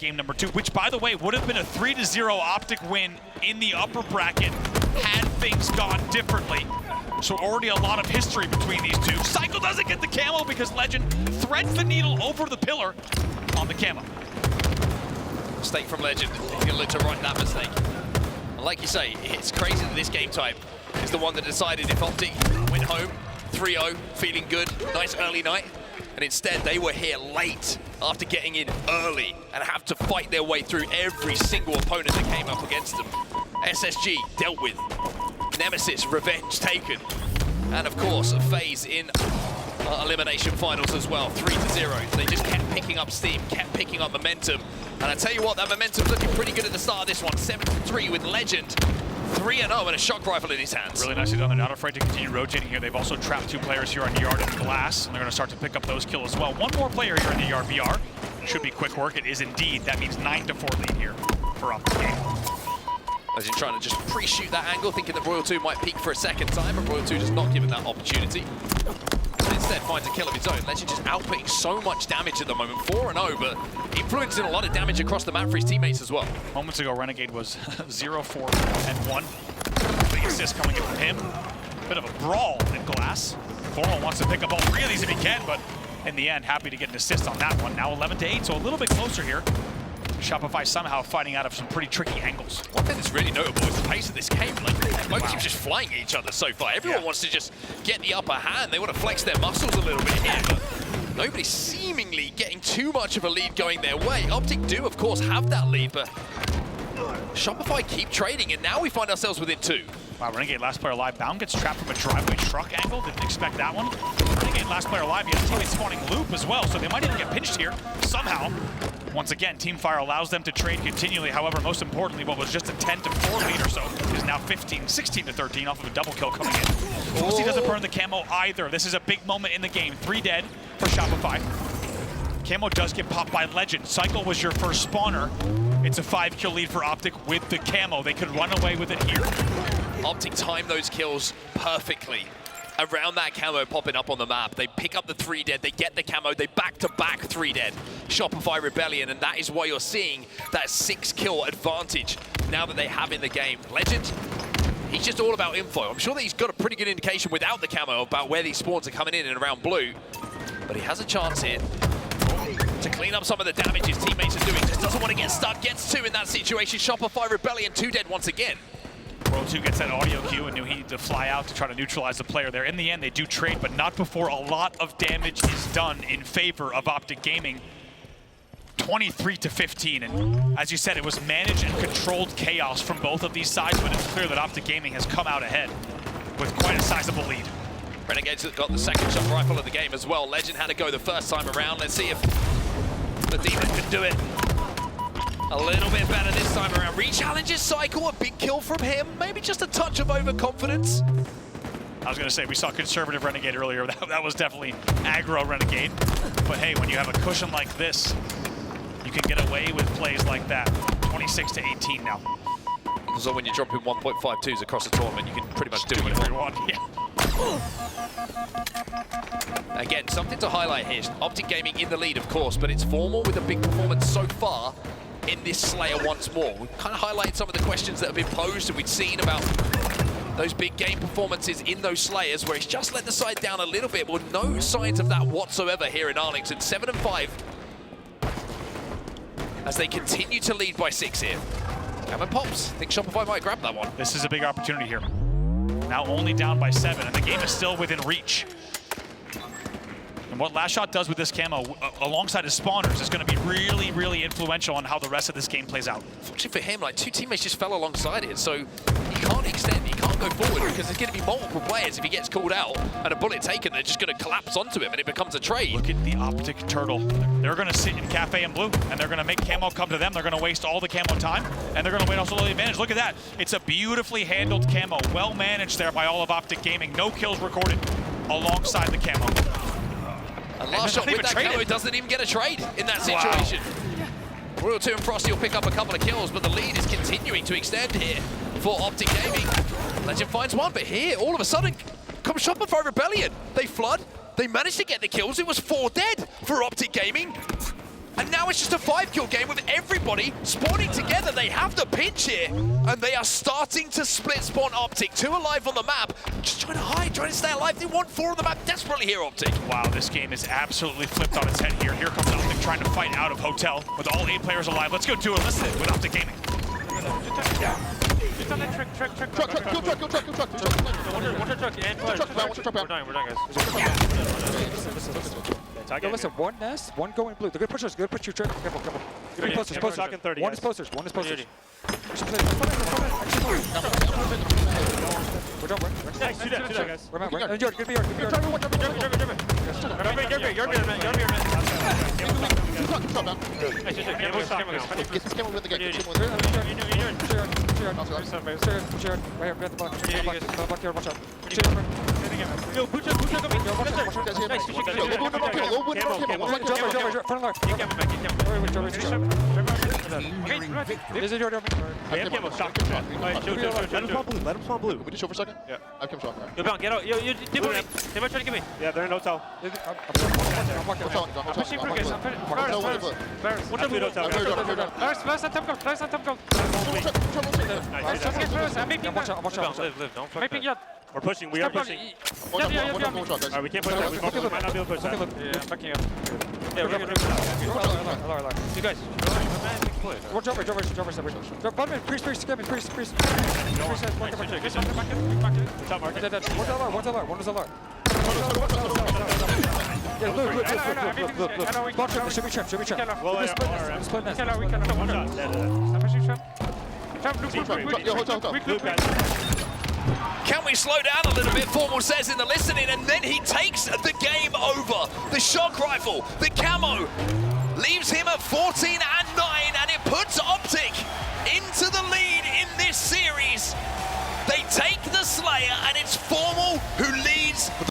game number 2, which, by the way, would have been a 3-0 OpTic win in the upper bracket had things gone differently. So already a lot of history between these two. Cycle doesn't get the camo because Legend threads the needle over the pillar on the camo. Mistake from Legend. He's going to look to right that mistake. And like you say, it's crazy that this game type is the one that decided if OpTic went home 3-0, feeling good, nice early night, and instead they were here late after getting in early and have to fight their way through every single opponent that came up against them. SSG dealt with, Nemesis revenge taken, and of course a phase in elimination finals as well, 3-0. They just kept picking up steam, kept picking up momentum, and I tell you what, that momentum's looking pretty good at the start of this one. 7-3 with Legend, 3-0 and a shock rifle in his hands. Really nicely done. They're not afraid to continue rotating here. They've also trapped 2 players here on Yard and Glass, and they're going to start to pick up those kills as well. 1 more player here in the Yard BR. Should be quick work. It is indeed. That means 9-4 lead here for OpTic Game. Legend trying to just pre-shoot that angle, thinking that Royal 2 might peek for a second time, but Royal 2 just not given that opportunity. And instead finds a kill of his own. Legend just outputting so much damage at the moment, 4-0, but influencing a lot of damage across the map for his teammates as well. Moments ago, Renegade was 0-4-1. Big assist coming in from him. Bit of a brawl in Glass. Formal wants to pick up all 3 of these if he can, but in the end, happy to get an assist on that one. Now 11-8, so a little bit closer here. Shopify somehow fighting out of some pretty tricky angles. One thing that's really notable is the pace of this game. Like, both teams just flying at each other so far. Everyone wants to just get the upper hand. They want to flex their muscles a little bit here, but nobody's seemingly getting too much of a lead going their way. OpTic do, of course, have that lead, but Shopify keep trading, and now we find ourselves within 2. Wow, Renegade last player alive. Baum gets trapped from a driveway truck angle. Didn't expect that one. Renegade last player alive. He has teammate spawning loop as well, so they might even get pinched here somehow. Once again, Teamfire allows them to trade continually. However, most importantly, what was just a 10-4 lead or so is now 16-13 off of a double kill coming in. He doesn't burn the camo either. This is a big moment in the game. 3 dead for Shopify. Camo does get popped by Legend. Cycle was your first spawner. It's a 5-kill lead for OpTic with the camo. They could run away with it here. OpTic timed those kills perfectly around that camo popping up on the map. They pick up the 3 dead, they get the camo, they back-to-back 3 dead. Shopify Rebellion, and that is why you're seeing that 6-kill advantage now that they have in the game. Legend, he's just all about info. I'm sure that he's got a pretty good indication without the camo about where these spawns are coming in and around blue, but he has a chance here to clean up some of the damage his teammates are doing. Just doesn't want to get stuck, gets 2 in that situation. Shopify Rebellion, 2 dead once again. World 2 gets that audio cue and knew he needed to fly out to try to neutralize the player there. In the end, they do trade, but not before a lot of damage is done in favor of OpTic Gaming. 23-15, and as you said, it was managed and controlled chaos from both of these sides, but it's clear that OpTic Gaming has come out ahead with quite a sizable lead. Renegades got the second shot rifle of the game as well. Legend had to go the first time around. Let's see if the Demon can do it a little bit better this time around. Rechallenges Cycle, a big kill from him. Maybe just a touch of overconfidence. I was going to say, we saw conservative Renegade earlier. That was definitely aggro Renegade. But hey, when you have a cushion like this, you can get away with plays like that. 26-18 now. So when you're dropping 1.52s across the tournament, you can pretty much do whatever you want. Yeah. Again, something to highlight here. OpTic Gaming in the lead, of course, but it's Formal with a big performance so far in this Slayer once more. We've kind of highlighted some of the questions that have been posed and we'd seen about those big game performances in those Slayers where he's just let the side down a little bit. Well, no signs of that whatsoever here in Arlington. 7-5 as they continue to lead by 6 here. Camo pops. I think Shopify might grab that one. This is a big opportunity here. Now only down by 7, and the game is still within reach. And what Last Shot does with this camo alongside his spawners is going to be really, really influential on how the rest of this game plays out. Fortunately for him, like 2 teammates just fell alongside it, so he can't extend, he can't go forward because there's going to be multiple players if he gets called out and a bullet taken, they're just going to collapse onto him and it becomes a trade. Look at the OpTic Turtle. They're going to sit in Cafe in blue and they're going to make camo come to them. They're going to waste all the camo time and they're going to wait also the advantage. Look at that. It's a beautifully handled camo. Well managed there by all of OpTic Gaming. No kills recorded alongside the camo. And Last Shot with that camo doesn't even get a trade in that situation. Wow. Royal 2 and Frosty will pick up a couple of kills, but the lead is continuing to extend here for OpTic Gaming. Legend finds one, but here, all of a sudden, comes Shopify Rebellion. They flood, they managed to get the kills. It was 4 dead for OpTic Gaming. And now it's just a 5-kill game with every everybody spawning together. They have the pinch here, and they are starting to split spawn OpTic. 2 alive on the map, just trying to hide, trying to stay alive. They want 4 on the map desperately here, OpTic. Wow, this game is absolutely flipped on its head here. Here comes OpTic trying to fight out of Hotel with all 8 players alive. Let's go do it. Listen with OpTic Gaming. Just on that truck, kill truck, and push. We're done, guys. Yo, listen, one nest, one going blue. They're gonna push us, they're gonna push you, Trick. Careful. Three posters, One is posters, one is posters. We're done, Nice, shoot that, guys. We're out, right? Give me your. You're good, man. Nice, just Get this camera with the game. You're Yo, push up, come in. Nice, Let him spawn blue. We just show for a second? Yeah. I come shot. Yo, Bound, get out. Yo, they might try to get me. Yeah, they're in hotel. I'm pushing for guys. First, on top go. I'm making Watch out. Live, don't fuck that. We're pushing, we are pushing. Alright, we can't push that. We might not be able to push that. Yeah, I'm backing up. Yeah, we're good. You guys. One jumper, bottom in, priest, come in, priest. What's up, Mark? One's LR. Yeah, blue. Block trap, should be trap. Well, Split nest. Can we slow down a little bit, Formal says in the listening, and then he takes the game over. The shock rifle, the camo, leaves him at 14